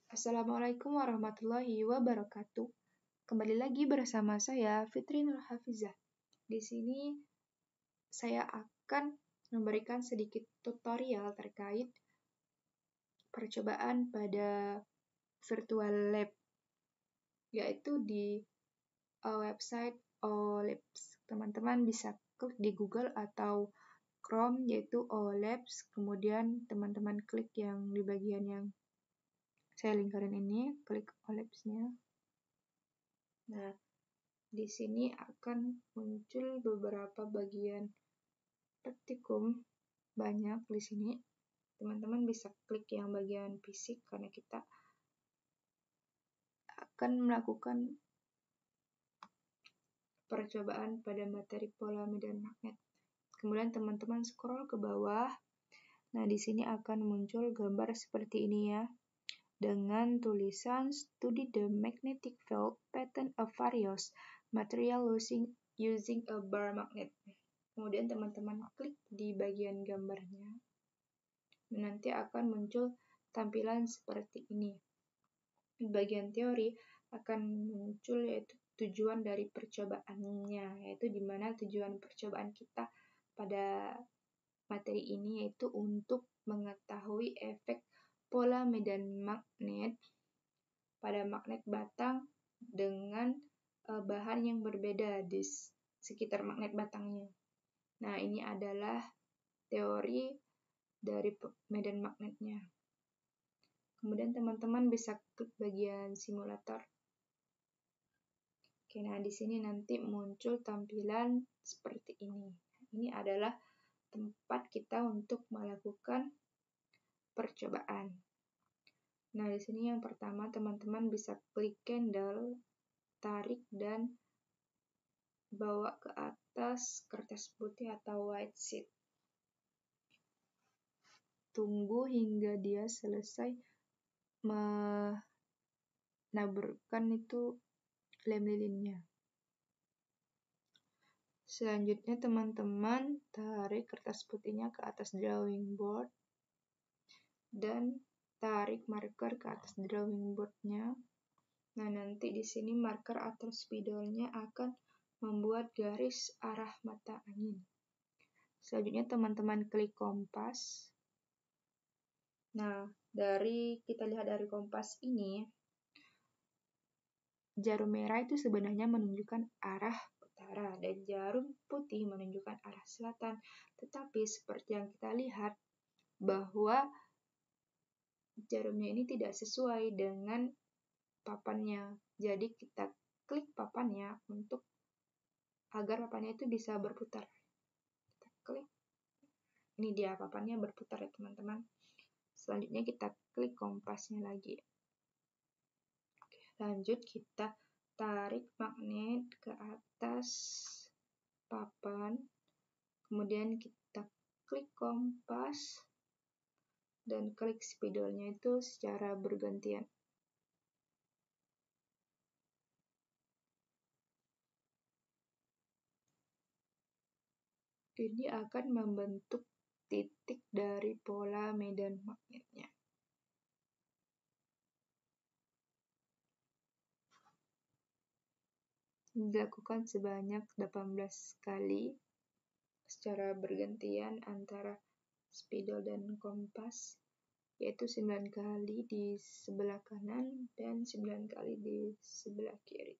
Assalamualaikum warahmatullahi wabarakatuh. Kembali lagi bersama saya Fitri Nurhafizah. Di sini saya akan memberikan sedikit tutorial terkait percobaan pada virtual lab, yaitu di website OLabs. Teman-teman bisa klik di Google atau Chrome yaitu OLabs, kemudian teman-teman klik yang di bagian yang saya lingkarin ini, klik OLabs-nya. Nah, di sini akan muncul beberapa bagian praktikum, banyak di sini. Teman-teman bisa klik yang bagian fisik karena kita akan melakukan percobaan pada materi pola medan magnet. Kemudian teman-teman scroll ke bawah. Nah, di sini akan muncul gambar seperti ini ya, dengan tulisan Study the magnetic field pattern of various material using a bar magnet. Kemudian teman-teman klik di bagian gambarnya. Nanti akan muncul tampilan seperti ini. Di bagian teori akan muncul yaitu tujuan dari percobaannya, yaitu di mana tujuan percobaan kita pada materi ini yaitu untuk mengetahui efek pola medan magnet pada magnet batang dengan bahan yang berbeda di sekitar magnet batangnya. Nah, ini adalah teori dari medan magnetnya. Kemudian teman-teman bisa klik bagian simulator. Oke, nah di sini nanti muncul tampilan seperti ini. Ini adalah tempat kita untuk melakukan percobaan. Nah, di sini yang pertama teman-teman bisa klik candle, tarik dan bawa ke atas kertas putih atau white sheet. Tunggu hingga dia selesai menaburkan itu lem lilinnya. Selanjutnya teman-teman tarik kertas putihnya ke atas drawing board dan tarik marker ke atas drawing boardnya. Nah, nanti di sini marker atau spidolnya akan membuat garis arah mata angin. Selanjutnya teman-teman klik kompas. Nah, kita lihat dari kompas ini, jarum merah itu sebenarnya menunjukkan arah utara dan jarum putih menunjukkan arah selatan. Tetapi seperti yang kita lihat bahwa jarumnya ini tidak sesuai dengan papannya. Jadi kita klik papannya agar papannya itu bisa berputar. Kita klik. Ini dia papannya berputar ya teman-teman. Selanjutnya kita klik kompasnya lagi. Oke, lanjut kita tarik magnet ke atas papan, kemudian kita klik kompas dan klik spidolnya itu secara bergantian. Ini akan membentuk titik dari pola medan magnetnya. Dilakukan sebanyak 18 kali secara bergantian antara spidol dan kompas, yaitu 9 kali di sebelah kanan dan 9 kali di sebelah kiri.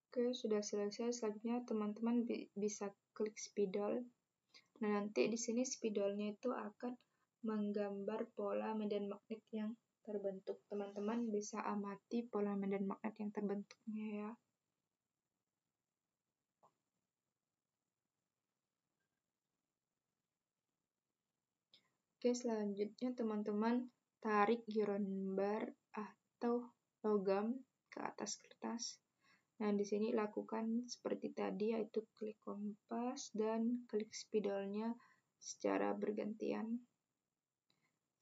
Oke, sudah selesai. Selanjutnya teman-teman bisa klik spidol. Nah, nanti di sini spidolnya itu akan menggambar pola medan magnet yang terbentuk. Teman-teman bisa amati pola medan magnet yang terbentuknya ya. Oke, selanjutnya teman-teman tarik iron bar atau logam ke atas kertas. Nah, di sini lakukan seperti tadi, yaitu klik kompas dan klik spidolnya secara bergantian,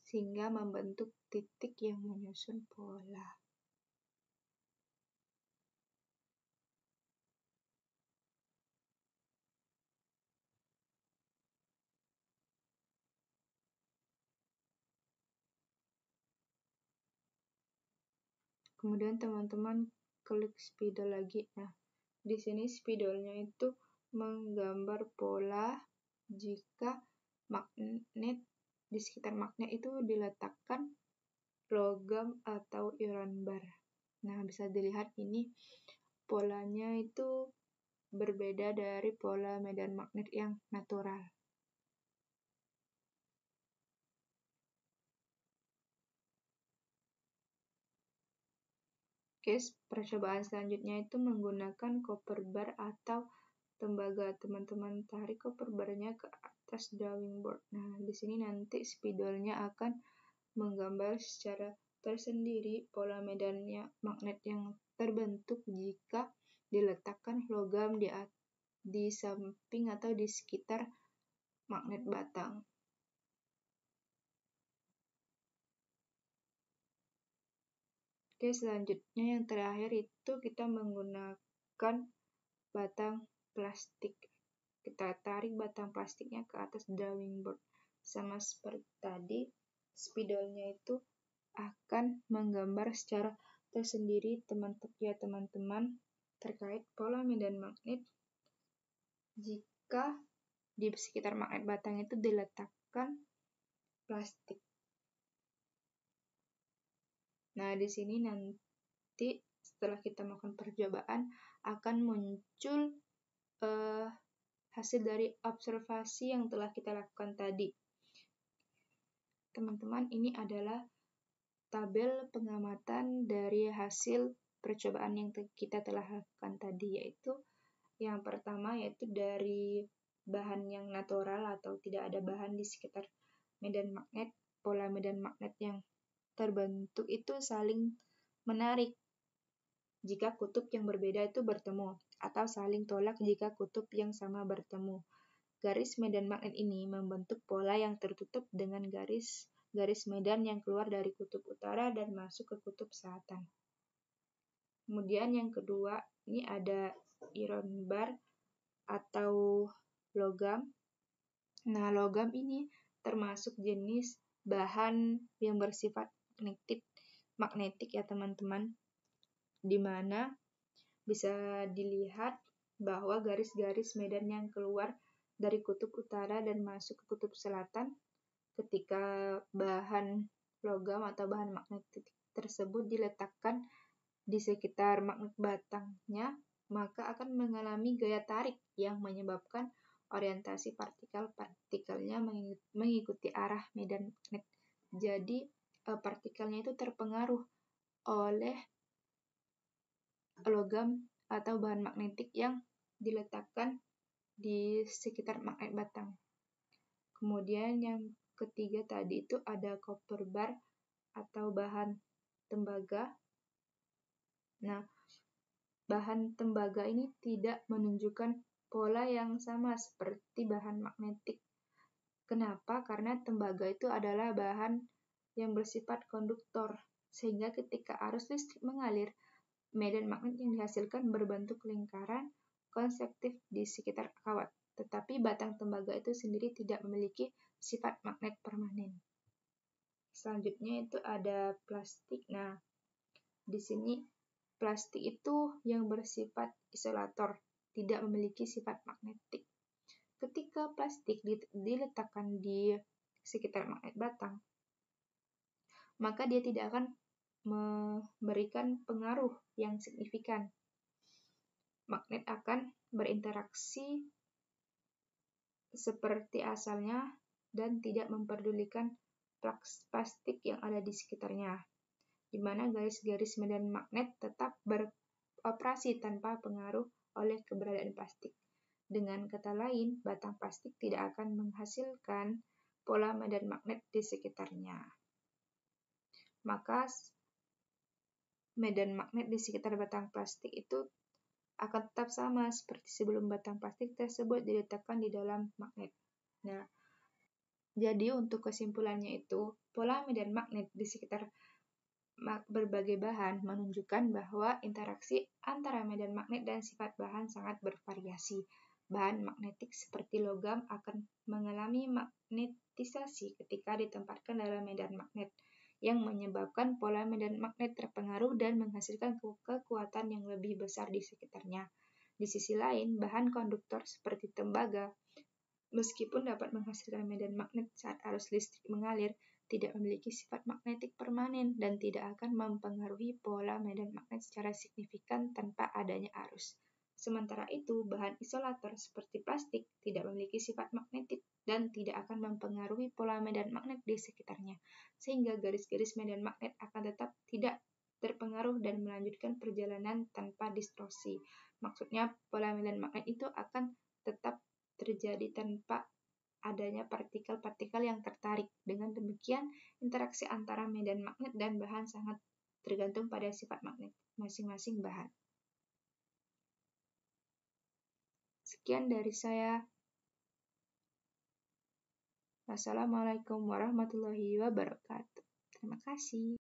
sehingga membentuk titik yang menyusun pola. Kemudian teman-teman klik spidol lagi. Nah, di sini spidolnya itu menggambar pola jika magnet di sekitar magnet itu diletakkan logam atau iron bar. Nah, bisa dilihat ini polanya itu berbeda dari pola medan magnet yang natural. Oke, percobaan selanjutnya itu menggunakan copper bar atau tembaga. Teman-teman tarik copper barnya ke atas drawing board. Nah, di sini nanti spidolnya akan menggambar secara tersendiri pola medannya magnet yang terbentuk jika diletakkan logam di samping atau di sekitar magnet batang. Oke, selanjutnya yang terakhir itu kita menggunakan batang plastik. Kita tarik batang plastiknya ke atas drawing board. Sama seperti tadi, spidolnya itu akan menggambar secara tersendiri teman-teman terkait pola medan magnet jika di sekitar magnet batang itu diletakkan plastik. Nah, di sini nanti setelah kita melakukan percobaan akan muncul hasil dari observasi yang telah kita lakukan tadi. Teman-teman, ini adalah tabel pengamatan dari hasil percobaan yang kita telah lakukan tadi, yaitu yang pertama yaitu dari bahan yang natural atau tidak ada bahan di sekitar medan magnet. Pola medan magnet yang terbentuk itu saling menarik jika kutub yang berbeda itu bertemu, atau saling tolak jika kutub yang sama bertemu. Garis medan magnet ini membentuk pola yang tertutup dengan garis medan yang keluar dari kutub utara dan masuk ke kutub selatan. Kemudian yang kedua, ini ada iron bar atau logam. Nah, logam ini termasuk jenis bahan yang bersifat magnetik ya teman-teman, di mana bisa dilihat bahwa garis-garis medan yang keluar dari kutub utara dan masuk ke kutub selatan ketika bahan logam atau bahan magnetik tersebut diletakkan di sekitar magnet batangnya, maka akan mengalami gaya tarik yang menyebabkan orientasi partikelnya mengikuti arah medan magnet. Jadi partikelnya itu terpengaruh oleh logam atau bahan magnetik yang diletakkan di sekitar magnet batang. Kemudian yang ketiga tadi itu ada copper bar atau bahan tembaga. Nah, bahan tembaga ini tidak menunjukkan pola yang sama seperti bahan magnetik. Kenapa? Karena tembaga itu adalah bahan yang bersifat konduktor, sehingga ketika arus listrik mengalir, medan magnet yang dihasilkan berbentuk lingkaran konsektif di sekitar kawat. Tetapi batang tembaga itu sendiri tidak memiliki sifat magnet permanen. Selanjutnya itu ada plastik. Nah, di sini plastik itu yang bersifat isolator, tidak memiliki sifat magnetik. Ketika plastik diletakkan di sekitar magnet batang, maka dia tidak akan memberikan pengaruh yang signifikan. Magnet akan berinteraksi seperti asalnya dan tidak memperdulikan plastik yang ada di sekitarnya. di mana garis-garis medan magnet tetap beroperasi tanpa pengaruh oleh keberadaan plastik. Dengan kata lain, batang plastik tidak akan menghasilkan pola medan magnet di sekitarnya. Maka medan magnet di sekitar batang plastik itu akan tetap sama seperti sebelum batang plastik tersebut diletakkan di dalam magnet. Nah, jadi untuk kesimpulannya itu, pola medan magnet di sekitar berbagai bahan menunjukkan bahwa interaksi antara medan magnet dan sifat bahan sangat bervariasi. Bahan magnetik seperti logam akan mengalami magnetisasi ketika ditempatkan dalam medan magnet, yang menyebabkan pola medan magnet terpengaruh dan menghasilkan kekuatan yang lebih besar di sekitarnya. Di sisi lain, bahan konduktor seperti tembaga, meskipun dapat menghasilkan medan magnet saat arus listrik mengalir, tidak memiliki sifat magnetik permanen dan tidak akan mempengaruhi pola medan magnet secara signifikan tanpa adanya arus. Sementara itu, bahan isolator seperti plastik tidak memiliki sifat magnetik dan tidak akan mempengaruhi pola medan magnet di sekitarnya, sehingga garis-garis medan magnet akan tetap tidak terpengaruh dan melanjutkan perjalanan tanpa distorsi. Maksudnya, pola medan magnet itu akan tetap terjadi tanpa adanya partikel-partikel yang tertarik. Dengan demikian, interaksi antara medan magnet dan bahan sangat tergantung pada sifat magnet masing-masing bahan. Sekian dari saya. Wassalamualaikum warahmatullahi wabarakatuh. Terima kasih.